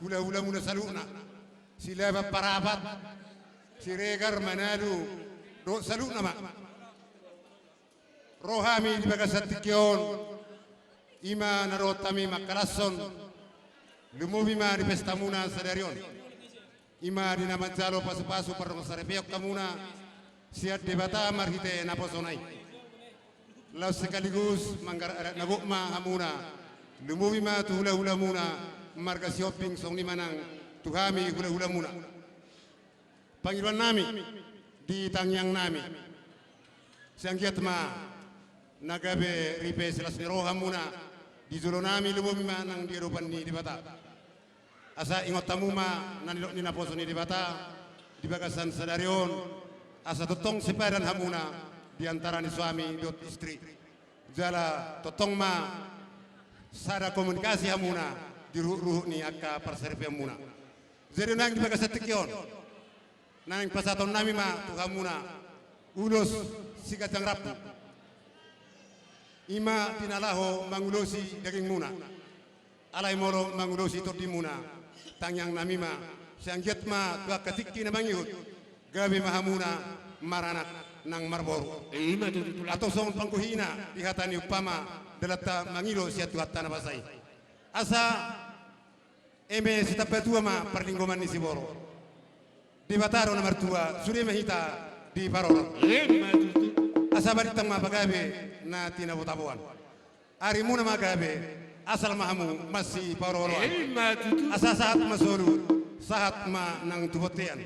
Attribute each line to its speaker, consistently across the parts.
Speaker 1: hula-hula muna saluna sila parapat siregar manadu do saluna ma rohami di bagasatikyon ima narotami makarason lumubi ma di pesta muna sadarion ima di namajalo pasu-pasu parong sarepeyok kamuna siat debata marhite naposonai lalu sekaligus manggar nabukma hamuna lumubi ma tu hula-hula muna marga shopping song ni manang tuhami hula-hula muna panggilan nami di tangyang nami sanggiat ma nagabe ripe selas ni roha muna di zulo nami lumubi ma nang di eropan ni di bata asa ingot tamu ma nanilok ni naposo ni di bata di bagasan sadarion asa totong sepadan hamuna di antara ni suami dot istri jala totong ma sada komunikasi hamuna di ruh ni akka perserve hamuna jadi nang di bagas tikyon nang pasaton nami ma tu hamuna ulos siga jang rapu ima tinalaho mangulosi daging muna alai moro mangulosi tordi muna tangyang nami ma sanggiat ma tu akka tikki na mangiut gabi mahamuna maranak nang marboru atau song pangkuhina dihatani upama dalata mangilo siat tuhatana basai asa eme sitapatua ma perlinggoman ni siboro di bataro nomor 2 suri mahita di paroro asa baritang ma bagabe na tinabutabuan ari muna magabe asal mahamu masih paroro asa saat masolu saat ma nang tubotean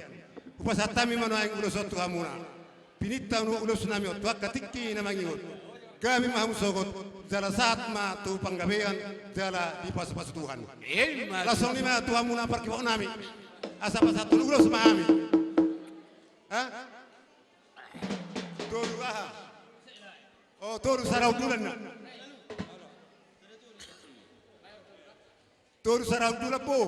Speaker 1: upasatami mano ay ulusot hamuna pinita no ulus nami o tuak katikki na mangingot kami maham sogot jala saat ma tu panggabean jala di pas-pas Tuhan langsung ni ma Tuhan muna parkiwak nami asa pasatu ulus mahami ha toru aha oh toru sarau dulan na toru sarau dulan po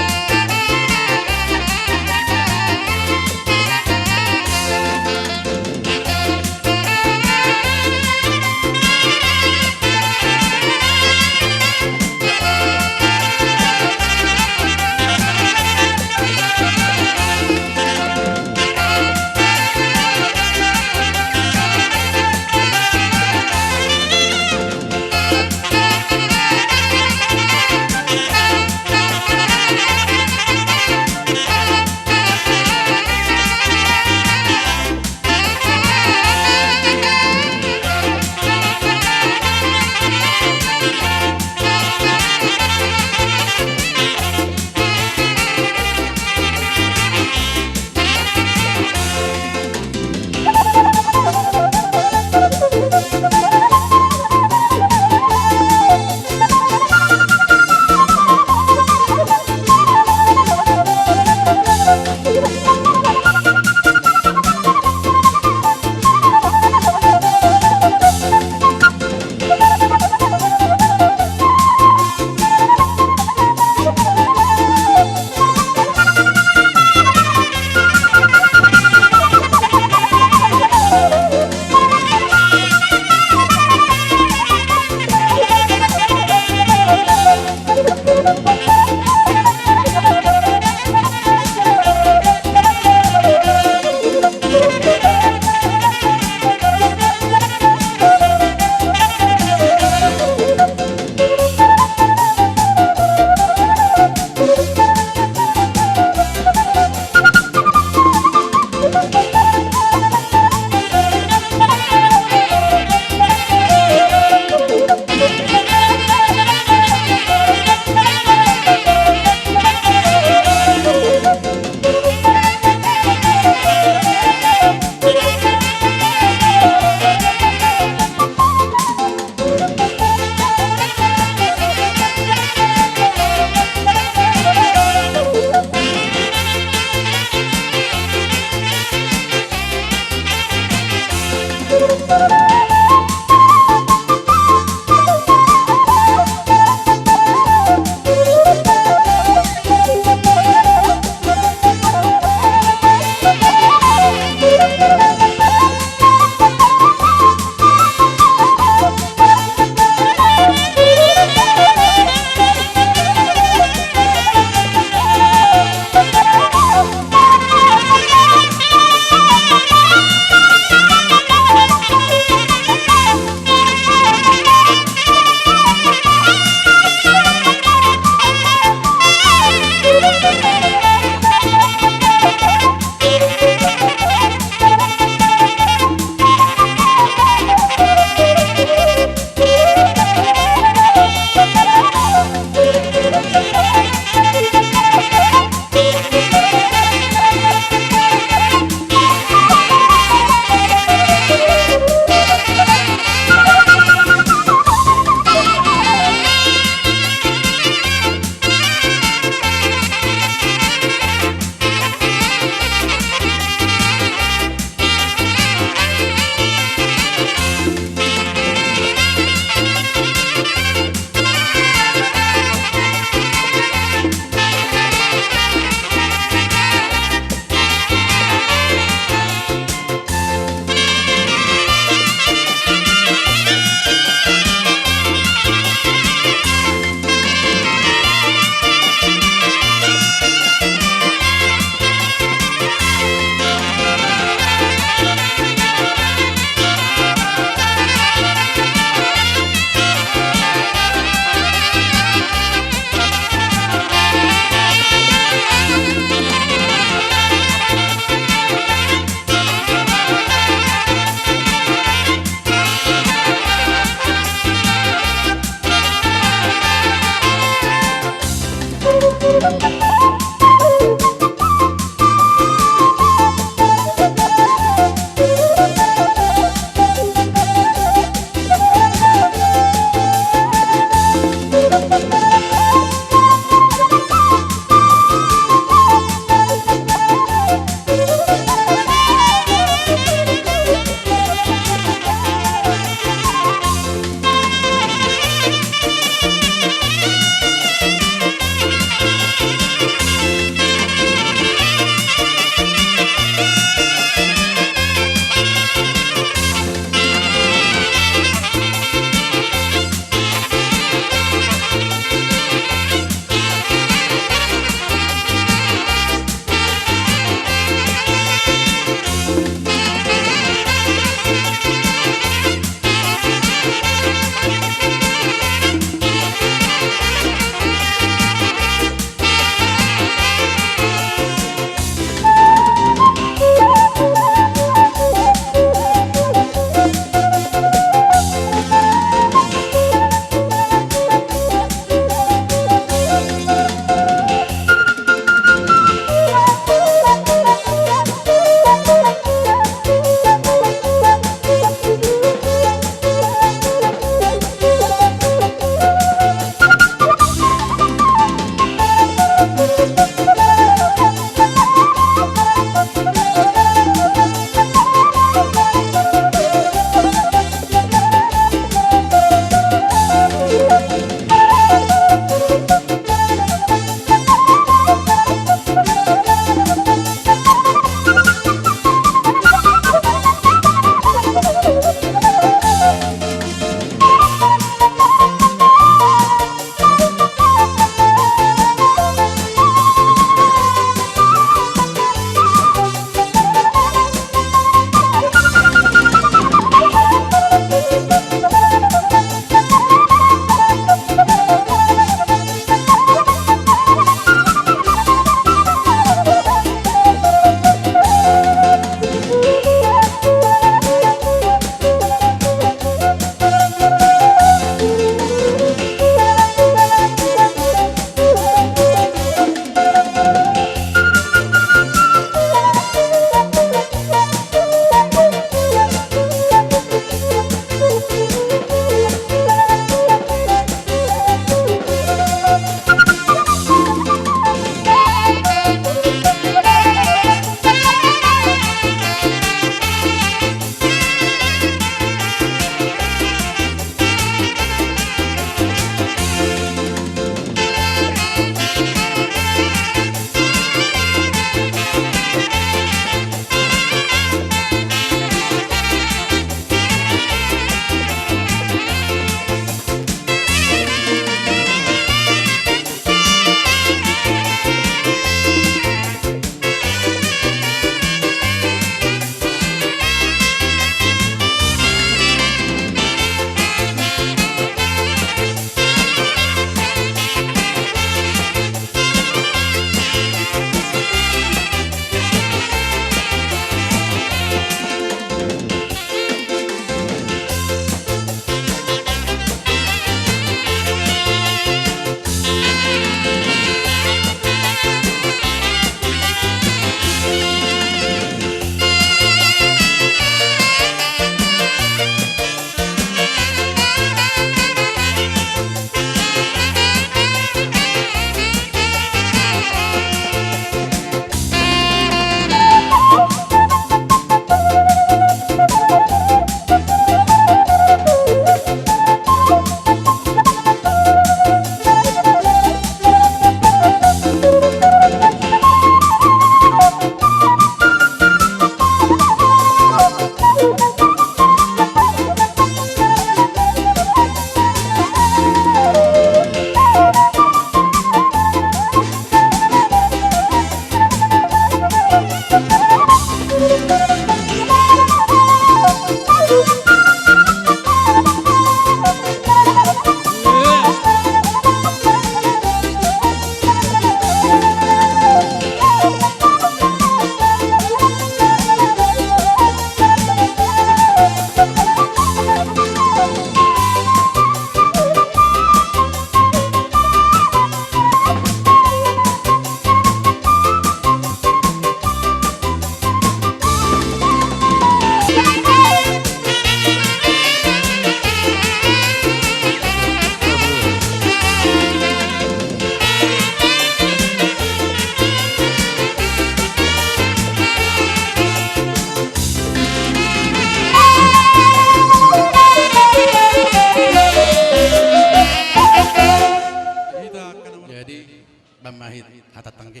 Speaker 2: Jadi Bamahit hatat tangke.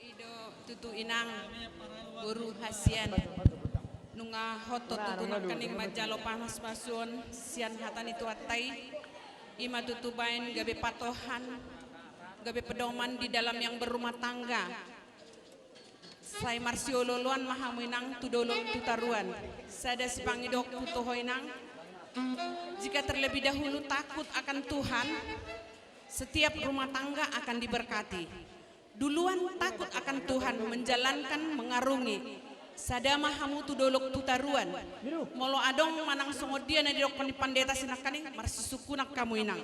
Speaker 3: Ido tutu inang guru hasian nunga hotot tutunak kaning majalo panas pasun sian hatan itu atai ima tutubain gabe patohan gabe pedoman di dalam yang berumah tangga. Saya marsiololoan mahamuinang tudolong tutaruan. Sada sipangidok tutohoinang. Jika terlebih dahulu takut akan Tuhan, setiap rumah tangga akan diberkati. Duluan takut akan Tuhan, menjalankan, mengarungi. Sada mahamu tudolok tutaruan. Molo adong manang songodia na dirok pandeta sinakaning marsisukunak kamu inang.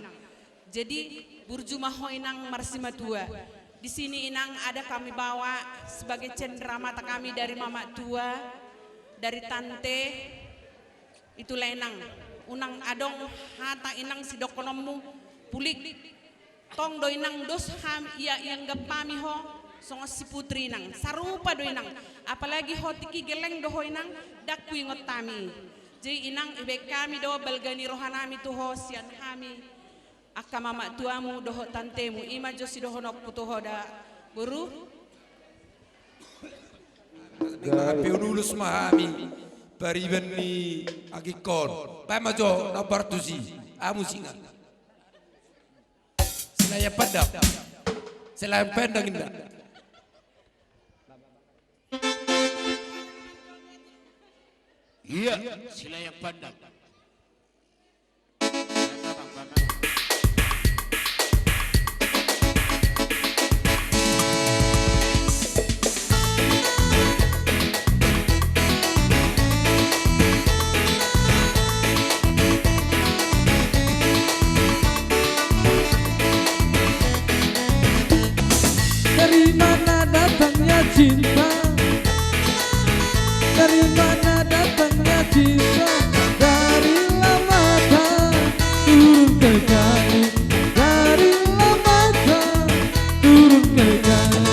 Speaker 3: Jadi burju mahoinang marsimatua. Di sini inang ada kami bawa sebagai cenderamata kami dari mama tua, dari tante, itu lenang. Unang adong hata inang si dokonomu pulik. Tong do inang dos ham iya yang gapami ho songo si putri inang. Sarupa do inang. Apalagi ho tiki geleng do ho inang dakku ingot tami. Jadi inang ibe kami do balgani rohanami tu ho sian kami. Aka mama tuamu doho tantemu ima josi doho nok putuho da guru
Speaker 4: Gapi unulus mahami pariban ni agikon pamajo na bartusi amu singa selaya padap selaya pendang inda
Speaker 2: Iya, sila yang pandang.
Speaker 5: Dari mana datangnya cinta? Dari mana datangnya cinta? Dari mata turun ke kaki. Dari mata turun ke kaki.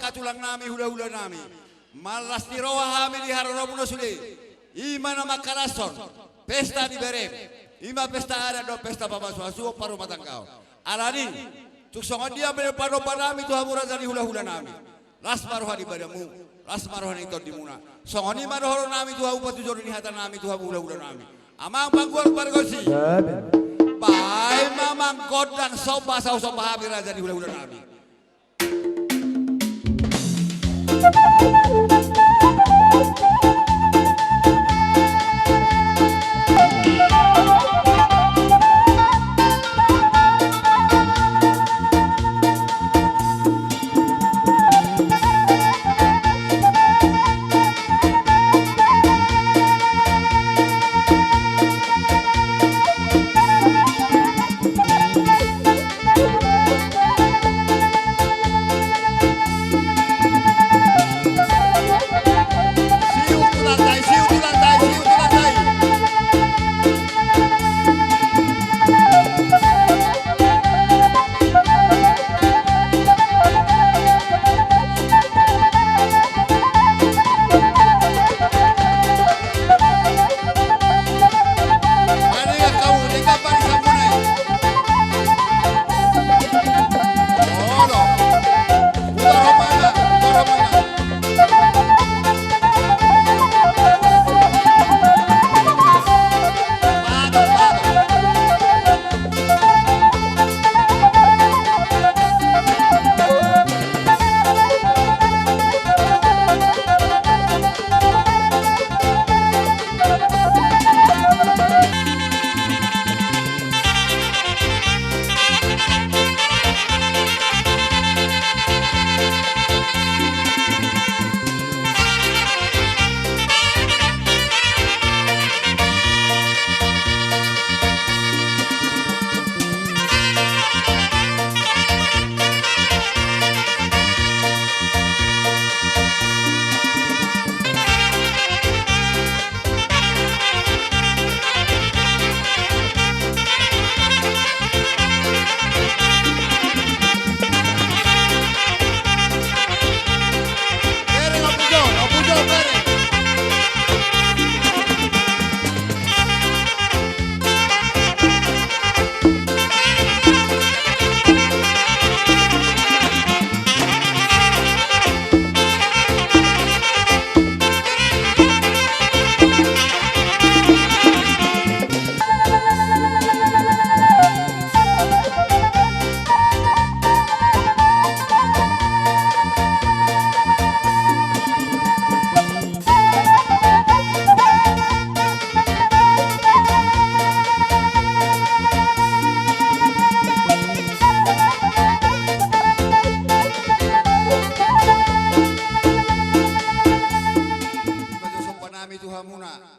Speaker 4: katulang nami hula-hula nami malas ni roha hami di harono puno suli
Speaker 6: Ima nama kalason, pesta di berem. Ima pesta ada do pesta pamasuasu paru matangkau. Alani, tuk songon dia berpano panami tu hamura dari hula-hula nami. Las maruhani badamu, las maruhani itu dimuna. Songoni maruhoro nami tu hamu patu jodoh hatan nami tu hamu hula-hula nami. Amang bangkuar pargosi. Bai mamang kodang soba soba habis raja di hula-hula nami.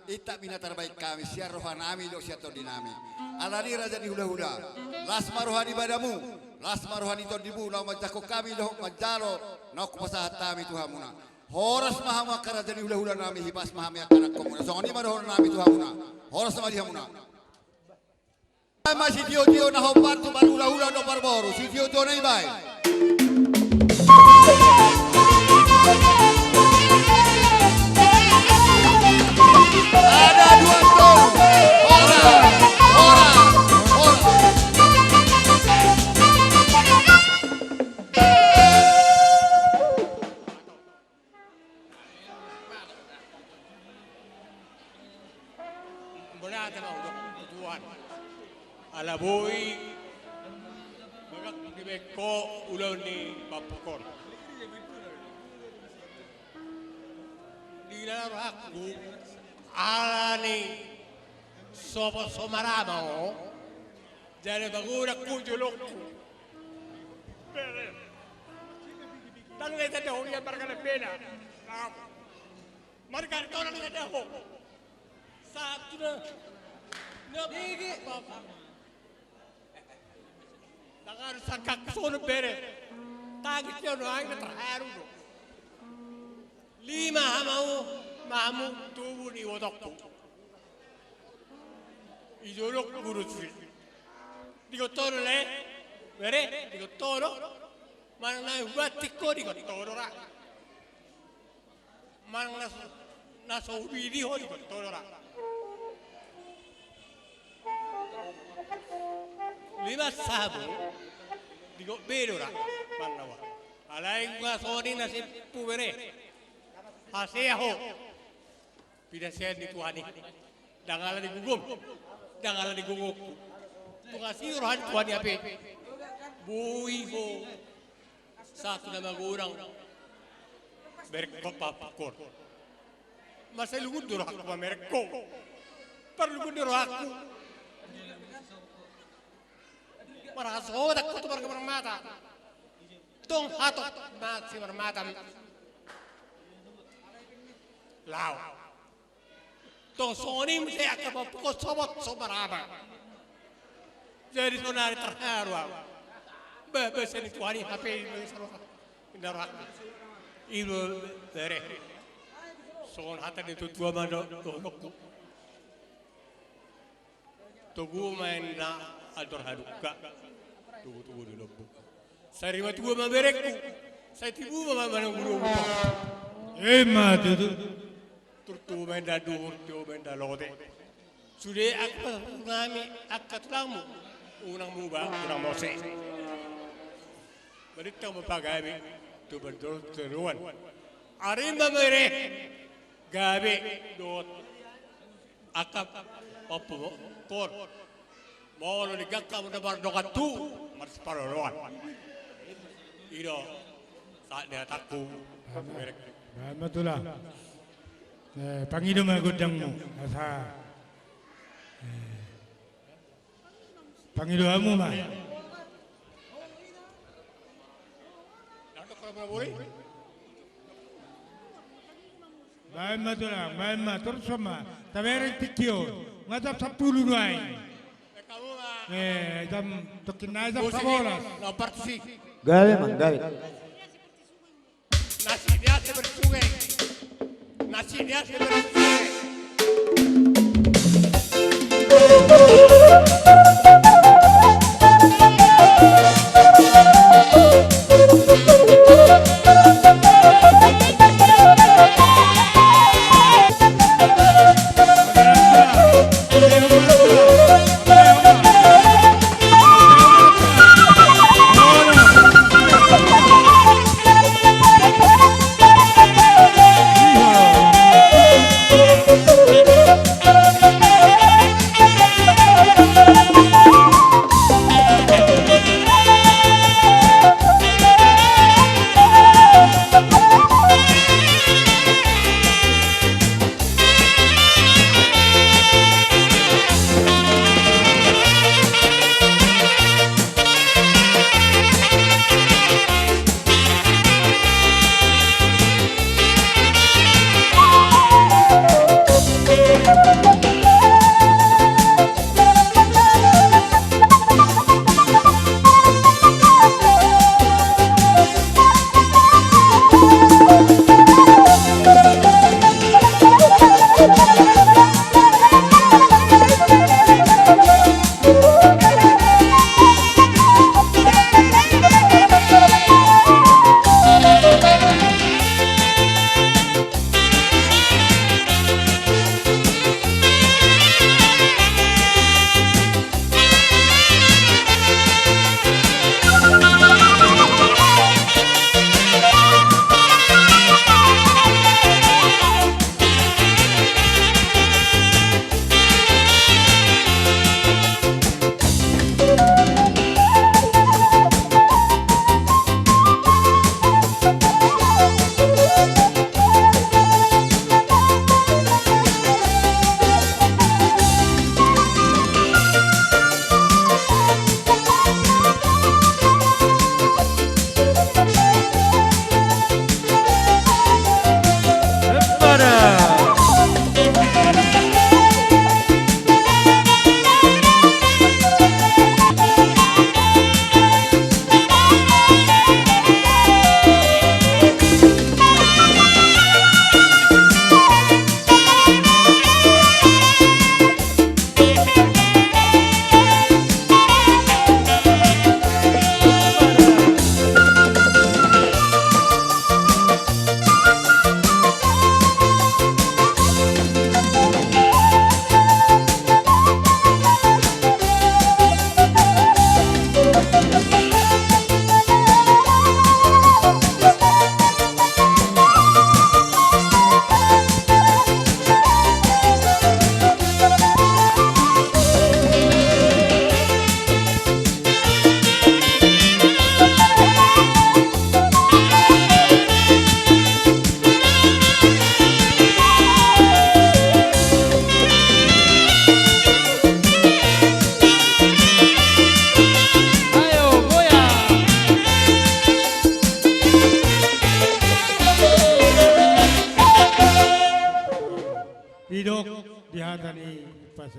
Speaker 6: Ita bina terbaik kami, siar rohanami dok siar dinami. Alani raja di hula-hula. Las maruhani badamu, las maruhani todibu, lau majako kami dok majalo, nak pasahat kami Tuhamuna. Horas mahama karaja di hula-hula nami hipas mahami akanak komuna. Songoni maruhon nami Tuhamuna. Horas sama dihamuna. Masih tio-tio na hopar tu baru hula-hula do barboru, si tio-tio na ibai. Ada dua tol, orang.
Speaker 2: Berada mau tuan, alaboy, magak dibeko ulau ni papukor. Di dalam aku. Alani sopo somarama o jare bagura kujulok tangai tade ho ya barkala pena marka torang tade ho satuna no digi dagar sakak sono bere tagi tiono ay traharu lima hamau mamu tubuh ni wotokku ijolok gurutri digo toro le bere digo toro mana na wati ko digo toro ra mana nasa ubidi ho di tolora. Lima sabu digo berora manawa. Alai gua soni nasi pubere. Haseho. Pida sen di tuani. Dangala di gugum. Dangala di guguk. Tukasi rohan tuani ape. Buiho. Satu nama orang berkop papakor. Masa lu gundur aku sama mereka. Perlu gundur aku. Maraso dak kutu berkemar mata. Tong hatot mati bermata. Lau. Tong soni mesti akan papukos sobot sobarama. Jadi sonari terharu. Bahasa ini tuani HP ini indarak ibu dari soal hati itu tua mana tuh tugu main na ador haduka tugu di lombok sari mati tua maberekku saya tibu mana guru
Speaker 5: Emma itu
Speaker 2: turtu main dadur tuh main dalode sudah aku ngami akak tulamu unang muba unang mose Berita mapagabi tu berdor teruan. Arimba mere gabi dot akap opo kor. Mau lo digakka mo dabar dokat tu mars paroruan. Iro saat dia takku merek.
Speaker 5: Rahmatullah. Pangidom agudangmu asa. Pangidomu mah. Baik matulah, baik matur sama. Tawerek tikio, ngadap 10 nuai. Jam tokin aja sabolas.
Speaker 2: Nomor si.
Speaker 7: Gawe mang gawe.
Speaker 2: Nasi dia sebersungai. Nasi dia sebersungai.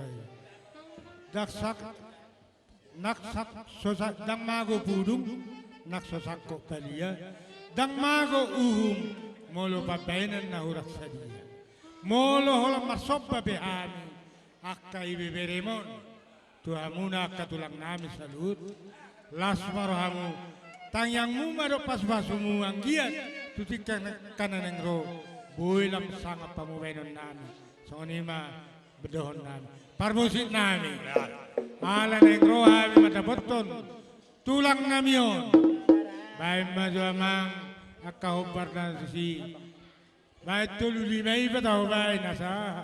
Speaker 5: saya. Daksak naksak sosak dang mago pudung naksosak ko palia dang mago molo papainan na hurak sadia molo hola masopa behami akka ibeberemon tuhamuna akka tulang nami salut lasmarohamu tangyang mumaro pasbasumu ang giat tutikan kanan ro builam sangap pamubenon nami sonima bedohon nami parmusik nami ala negro kami mataboton tulang namion baik maju amang akahubar dan sisi baik tululi baik betau baik nasa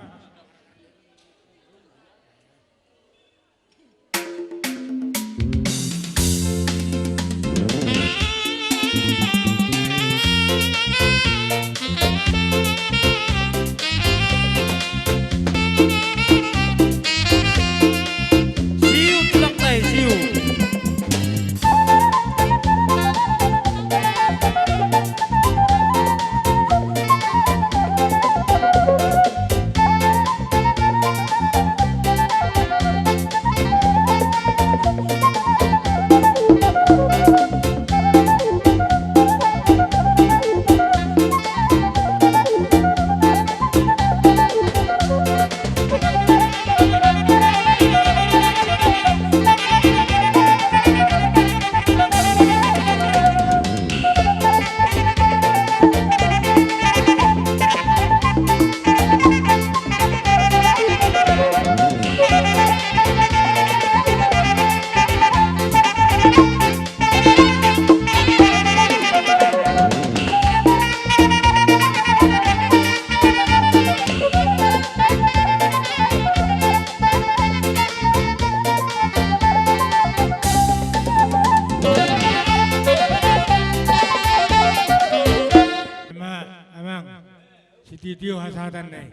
Speaker 5: Titio hasatan nih.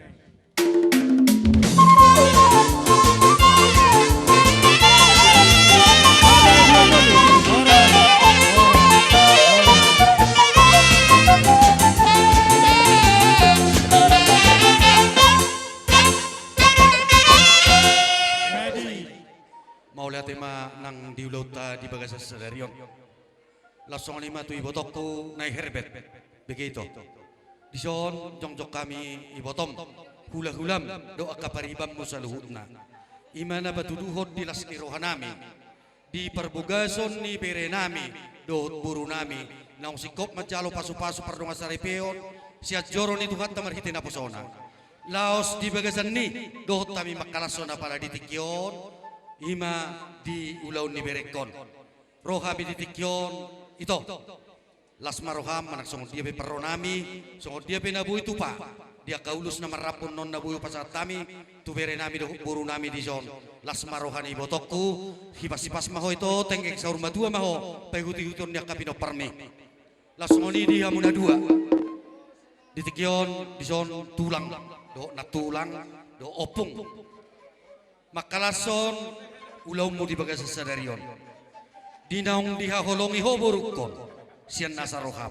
Speaker 4: Mau lihat tema nang diulau ta di bagas sadarion. Langsung lima tu ibotokku naik herbet. Begitu. Di son jongjok kami ibotom hula-hulam doa kaparibam musaluhutna imana batuduhot di las rohanami di perbugason ni berenami dohot burunami naung sikop majalo pasu-pasu pardonga sarepeon siat joro ni tuhat tamar hitina posona laos di bagasan ni dohot kami makalasona para ditikyon ima di ulau ni berekon rohabi ditikyon ito las maroham manak songod dia be peronami songod dia be nabu itu pa dia kaulus na marapon non nabu pasat kami tu bere nami do buru nami di zon las marohan ibotokku hipas maho itu tengek saur madua maho peguti-guton dia kapino parme las ngoni dia muna dua ditikyon di zon tulang do na tulang do opung makalason ulau mu di bagas sadarion dinaung diha holongi ho borukon sian nasa rohab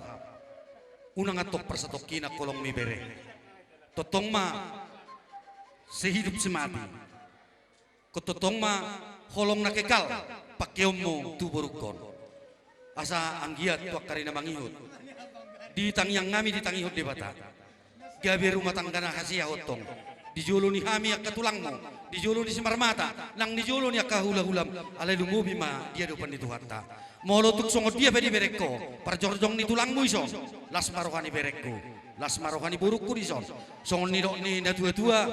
Speaker 4: unang atok persatokina kolong mi bere totong ma sehidup semati kototong ma holong nakekal pakeom mo tuborukon asa anggiat tuak karina mangihut di tangyang ngami di tangihut di bata gabi rumah tangga na hasia hotong di jolo ni hami ak katulang mo di jolo ni simarmata nang di jolo ni ak kahula-hulam alay lumubi ma dia dopan itu hatta molo tuk songod dia bedi berekko parjorjong ni tulangmu ison las marohani berekku las marohani burukku di son songod ni dok ni na tua-tua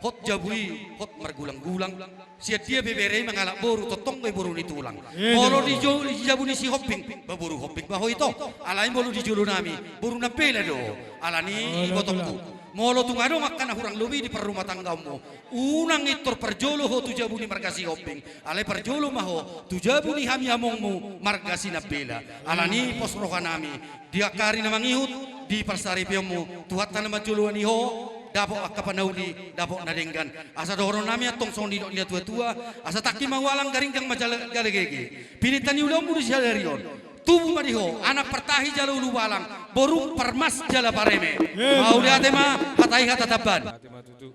Speaker 4: hot jabui hot margulang-gulang siat dia bebere mengalak boru totong be boru ni tulang molo di jabu ni si hopping baburu hopping baho itu alai molo di jolo nami boru na pele do alani botokku molo tungado makan hurang lubi di perumah tanggamu unang itor perjolo ho tujabu ni margasi hopping alai perjolo maho tujabu ni hami amongmu margasi na bela alani pos rohanami dia kari na mangihut di persari piomu tuhat na majuluan iho dapok akapanauli dapok nadenggan asa doron nami atong sondi dia tua-tua asa taki mawalang garinggang majal galegege pinitani ulammu di sadarion tubuh mariho anak pertahi jalo ulu walang borung permas jala pareme mau lihat tema hatai hata taban
Speaker 7: Fatima tutu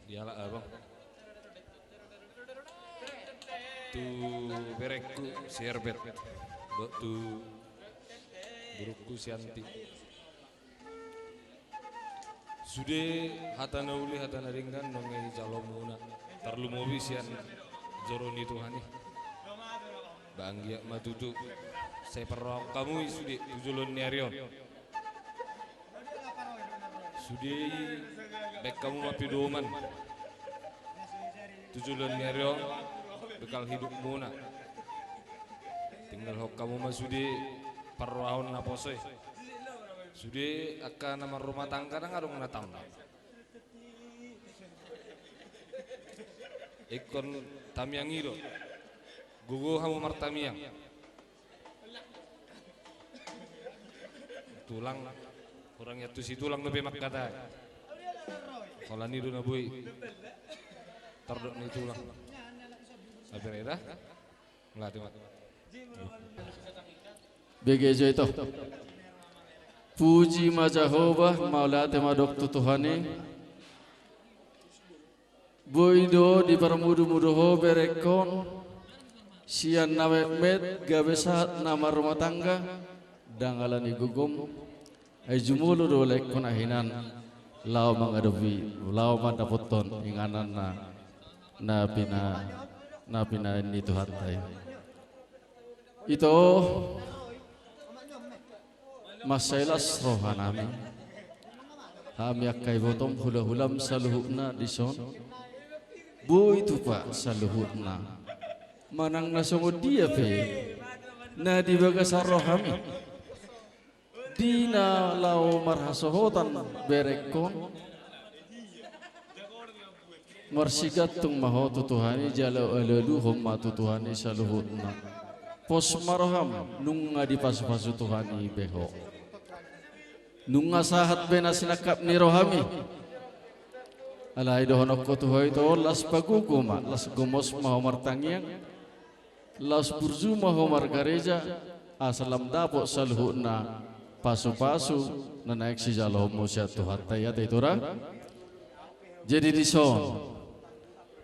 Speaker 7: dialak abang tu berekku si Herbert, tu burukku si Anti. Sudah hatana uli hatana ringkan nongai calon muna terlalu mobi sian joroni Tuhani. Banggia matutu saya perlu kamu sudah tujulun nyarion. Sudah baik kamu mapi doman. Tujulun nyarion bekal hidup muna. Tinggal hok kamu masudi perwahon naposoi. Sudah akan nama rumah tangga nang arung natang. Ikon tamiang iro. Gugu hamu martamiang. Tulang kurangnya tu si tulang lebih mak kata. Kalau ni duna boy. Terdok ni tulang. Apa reda? Enggak tuh.
Speaker 8: Begitu itu. Puji ma Jehovah Maula tema doktu Tuhani. Boido di permudu-mudu ho berekon. Sian nama met gabesat nama rumah tangga. Dangalani gugum. Ay jumulu do lekon ahinan. Lau mangadovi, lau mandapoton inganan na pina ini Tuhan tay. Itu masailas rohanami. Hami akai botom hula-hulam saluhukna dison. Bu itu pak saluhukna. Manang nasungod dia pe. Na di bagasar rohami. Dina lau marhasohotan berekon. Marsigat tung maho tutuhani jalau alalu homma tutuhani saluhukna. Pos marham nunga di pasu-pasu Tuhani beho. Nunga sahat bena sinakap ni rohami. Alai dohonok ko tuhoy to las paguguma las gumos maho martangyang. Las burzu maho margareja asalam dapo saluhuna pasu-pasu nanaik si jalo mo siya Tuhan tayat itu ra. Jadi di son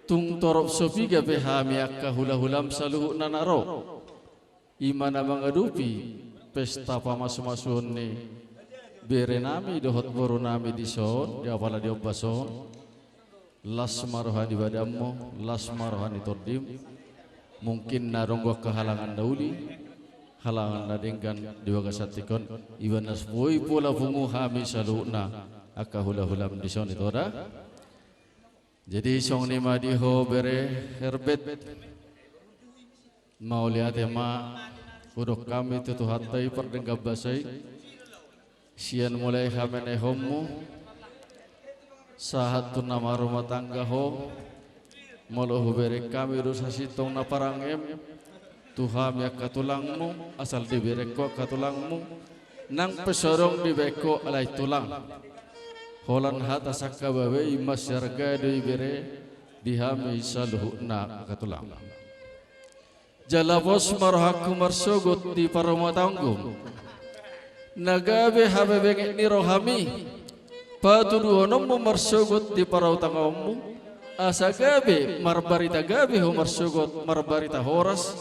Speaker 8: tung torop sopi gabe hami akka hula-hulam saluhuna naro. Imana mangadupi pesta pamasu-masuhon ni berenami dohot boru nami di son di apala di obason las marohani badammo las marohani tordim mungkin naronggo kehalangan dauli halangan nadengkan diwagasatikon ibanas boy pola fungu hami saluna akka hula-hulam di son itu ora. Jadi song ni madiho bere Herbert mau lihat ema udok kami tutu hatai perdenggap basai sian mulai hamene homu sahat tu nama rumah tangga ho molo hubere kami dosa sitong na parangem Tuhan ya katulangmu asal dibereko katulangmu nang pesorong dibeko alai tulang holan hata sakka bawe imas syarga dibere dihami saluhna katulang. Jalapos marhaku marsogot di paroma tanggum. Nagabe habebeng ni rohami. Patuduhonom mo marsogot di parau tanggummu. Asagabe marbarita gabe ho marsogot marbarita horas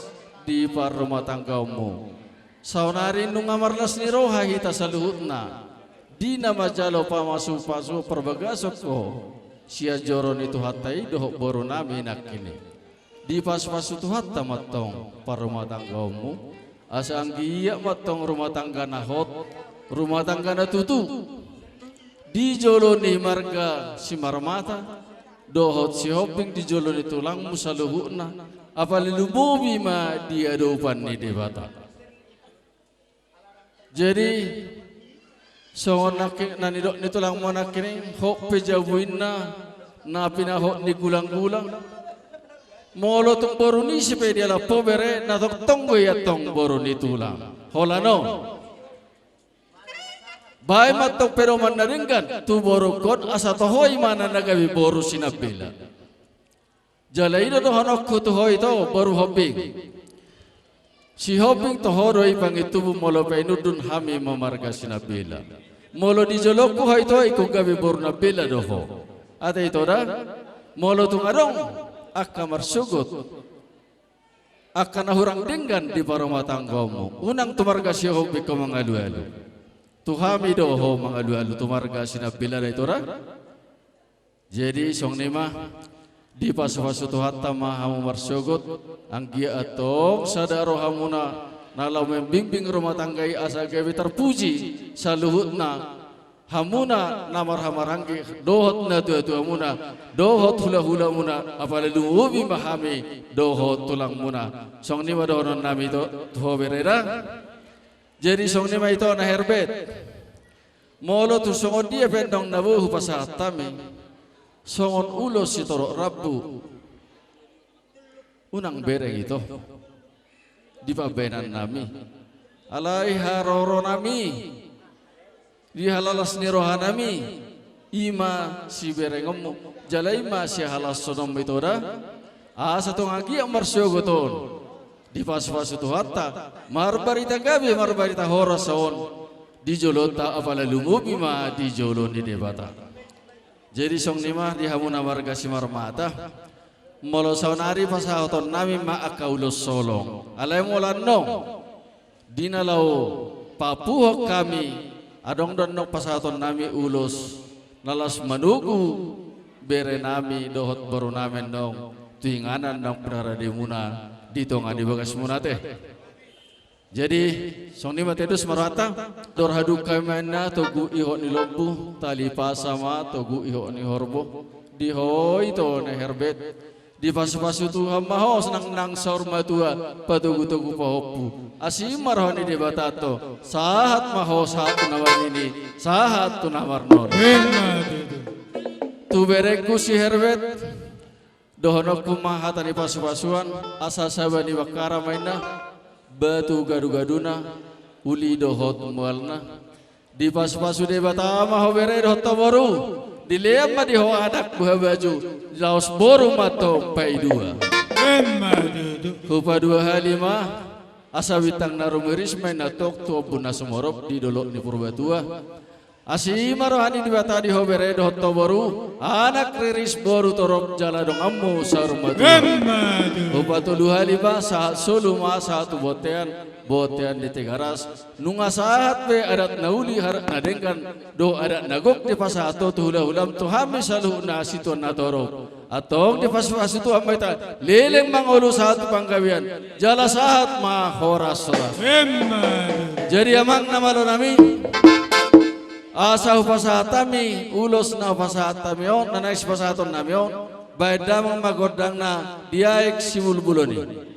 Speaker 8: di paroma tanggummu. Saunarin nung amarlas ni roha hita saluhutna. Di nama jalo pamasu-pasu perbagasok ko. Sia joron itu hatai dohok boru nami nakini. Di pas-pasu tuhat tamatong parumah tanggamu asang giyak matong rumah tangga nahot rumah tangga na tutu di joloni marga si marmata dohot si hoping di joloni tulang musaluhuna apalagi lubobi ma dia dopan ni debata. Jadi sonak nani dok ni tulang mana kini hok pejabuina na pinahok ni gulang-gulang. Molo tung boru ni sipe dia la pobere na tok tonggo ya tong boru ni tulang. Holano. Bai matok pero manaringkan tu boru kon asa tohoi mana nagabi boru sinabila. Jalai do hanok ku tohoi to boru hopping. Si hopping tohoroi pangitubu molo painudun hami mamarga sinabila. Molo di jolokku hai to iku gabi boru nabila doho. Ate itu dah molo tung arong akka marsugot akan hurang denggan di rumah tanggamu unang tumarga siya ho biko mangalu-alu tuhami doho mangalu-alu tumarga sinabila da ito ra jadi song nima di pasu-pasu tuhatta mahamu marsogot ang gia atong sadaro hamuna nalau membimbing rumah tanggai asa gawe terpuji saluhutna hamuna namar hamarangki dohot na tu hamuna dohot hula muna apalagi ubi mahami dohot tulang muna song nima dohonon nami to bereda jadi song nima itu na herbet molo tu songon dia pendong nabuhu pasatami songon ulo si torok rabbu unang bereng itu di pabenan nami alai haroro nami di halalas ni rohanami ima si berengemu jalai ma si halas sonom itu dah asa tu ngagi amar syogoton di pas-pas itu hatta marbarita gabi marbarita horasaon di jolota apala lumubi ma di jolon di debata jadi song nima di hamuna warga si marmata molo saunari pasahoton nami ma akaulos solong alai molano dinalau papuhok kami adong don nok pasaton nami ulos nalas manugu bere nami dohot baru namen dong tuinganan dong perara demuna ditonga di bagas munate jadi song ni matedus marata dor haduk kamana togu iho ni lombu tali pasama togu iho ni horbo di hoi to ne herbet di pasu-pasu tu hamaho senang nang saur matua patugu-tugu pahopu asimar honi di batato sahat maho sahat tunawar ini sahat tunawar non tu bereku si herbet dohonok kumahatan di pasu-pasuan asa sabani wakara mainna batu gadu-gaduna uli dohot mualna di pasu-pasu di batama ho bere dohot tabaru dileam di ho anak buah baju laos boru mato pai dua hupa dua halima asa witang narumiris main natok tu buna sumorop di dolok ni purbatua asimar hani di bata di ho bere dohot tabaru anak riris boru torop jala dong ammu sarumatu hupa tu dua halima saat suluma satu botean di Tegaras nunga saat be adat nauli harat nadengkan do adat nagok di pasato tu hula-hulam tu hami saluh na situan natoro atong di pasu-pasu tu amai ta leleng mangolu satu panggawian jala saat ma horas jadi amang namalo nami asa upasatami ulos na upasatami on nanais pasaton nami on baedamang magodang na diaik simul buloni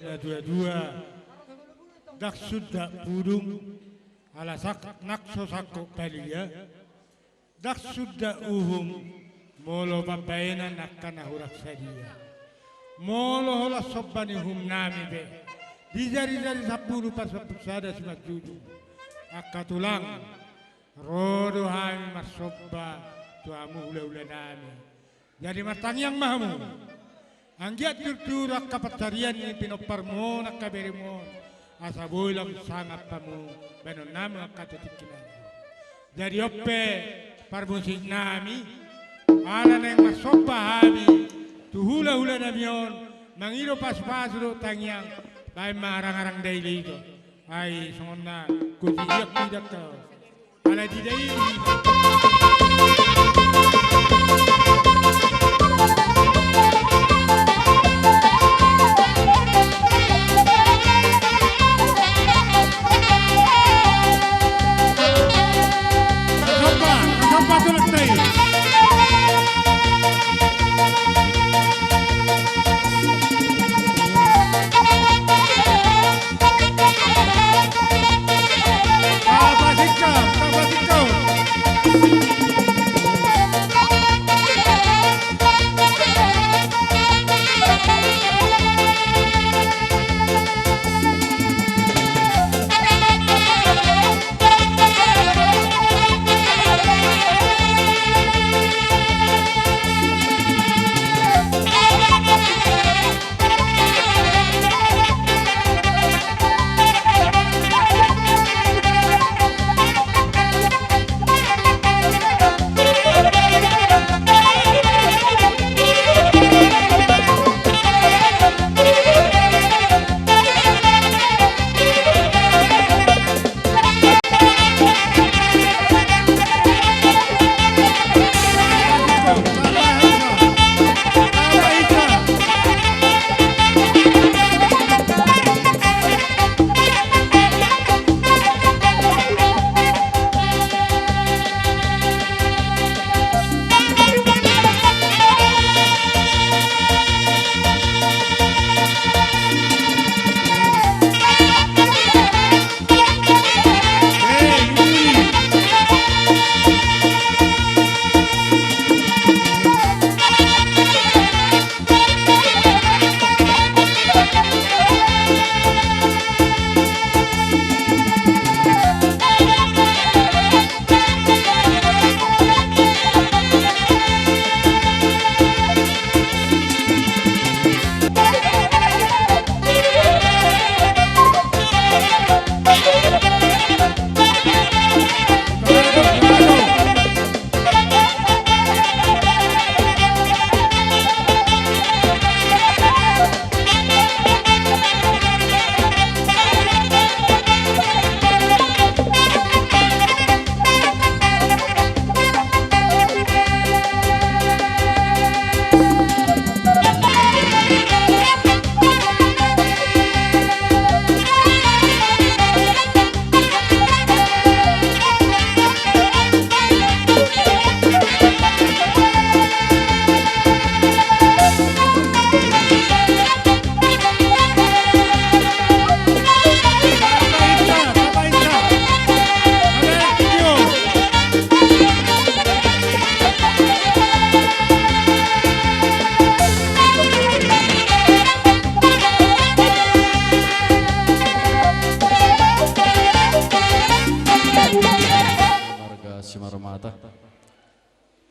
Speaker 5: na dua-dua dak sudah burung ala nakso sakko palia dak sudah molo babayna nakana hurak sadia molo hola sobbani nami be di jari-jari 10 pas sada simak judu akatulang rodo hami masobba tuamu hula-hula nami jadi matang yang mahamu anggiat turturak kapatarian ni pinoparmo nakaberimo asa boilam sangat pamu benon nami akatutikinan jadi oppe parbusik nami ala neng masobba hami tu hula-hula namion mangiro pas-pasro tangyang bay marang-arang daily ito ay songna kudiyak tidak kau ala di daily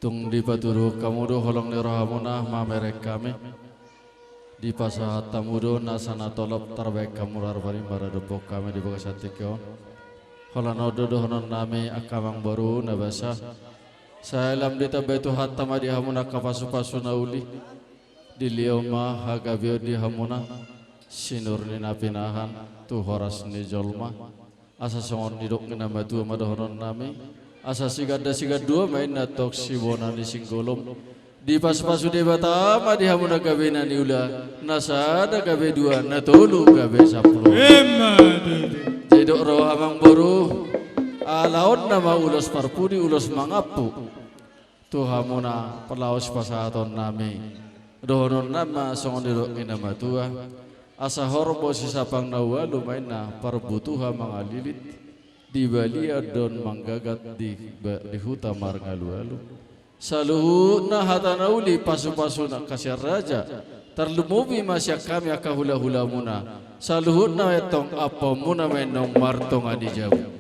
Speaker 8: Tung di paturu kamudo holong ni rahamuna mamerek kami di pasahat tamudo nasana tolop tarbek kamurar bari baradupok kami di bagas hatikyo holano dodo honon nami akamang baru nabasa saya lam di tabetu hatta di hamuna kapasu pasu nauli di lioma hagabio di hamuna sinur ni napinahan tu horas ni jolma asa songon nidok ni namatu madahonon nami asa sigada dua main natok sibona ni singgolom di pas-pasu debata ma di hamuna gabe nani ula nasada gabe dua natolu gabe 10 jedok roh hamang baru alaon nama ulos parpudi ulos mangapu tu hamuna pelaos pasaton nami dohonon nama songon nidok ni nama tua asa horbo si sapang nawa lumayan na parbutuha mga lilit di balia don manggagat di huta marngalu-alu saluhu na hatanauli pasu-pasu na kasya raja terlumubi masya kami akahula-hula muna saluhu na etong apa muna menong martong adi jauh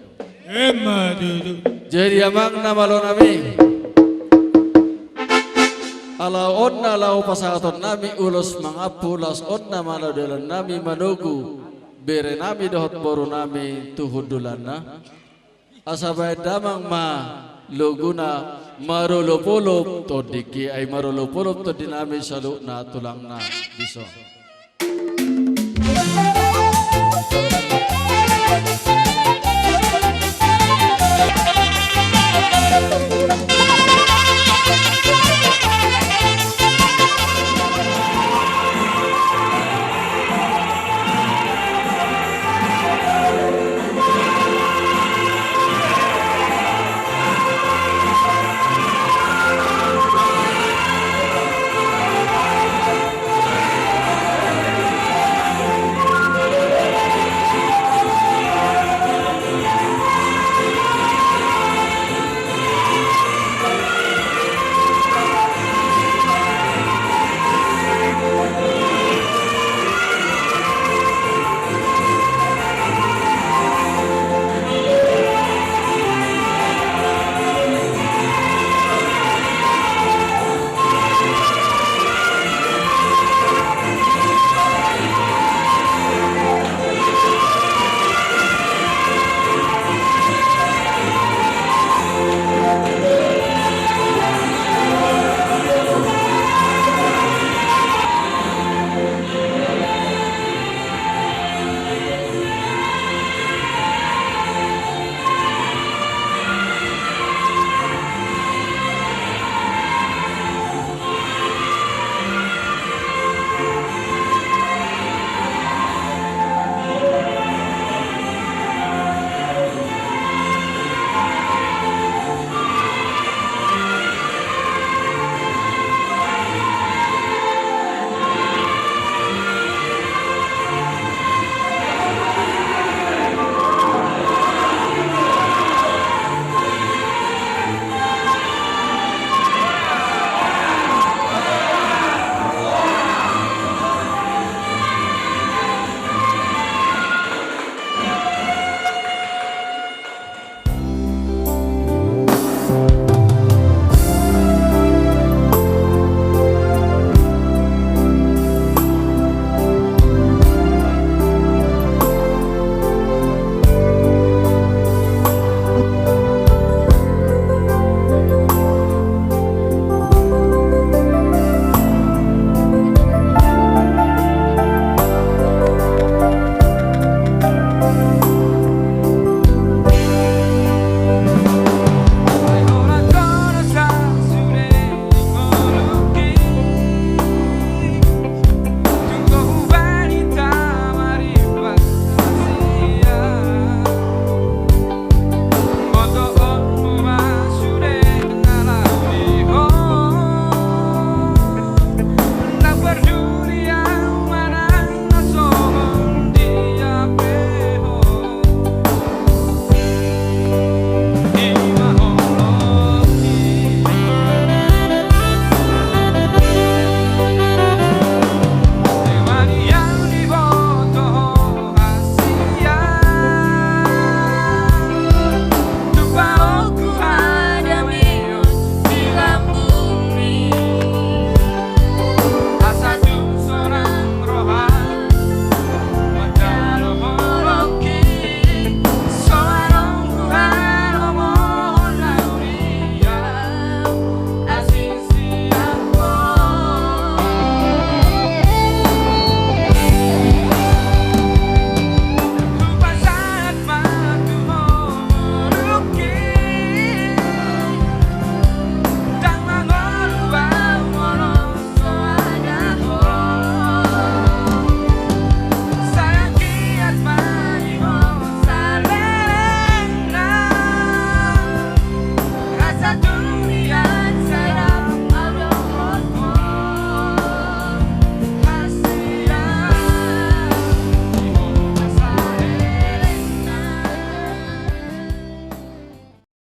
Speaker 5: Emma dudu.
Speaker 8: jadi amang na malo nami ala onna lau pasaton nami ulos mangapulas onna malo dalan nami manugu bere nami dohot boru nami tuhudulana asabay damang ma luguna marulupulup to diki ay marulupulup to dinami salu na tulang na biso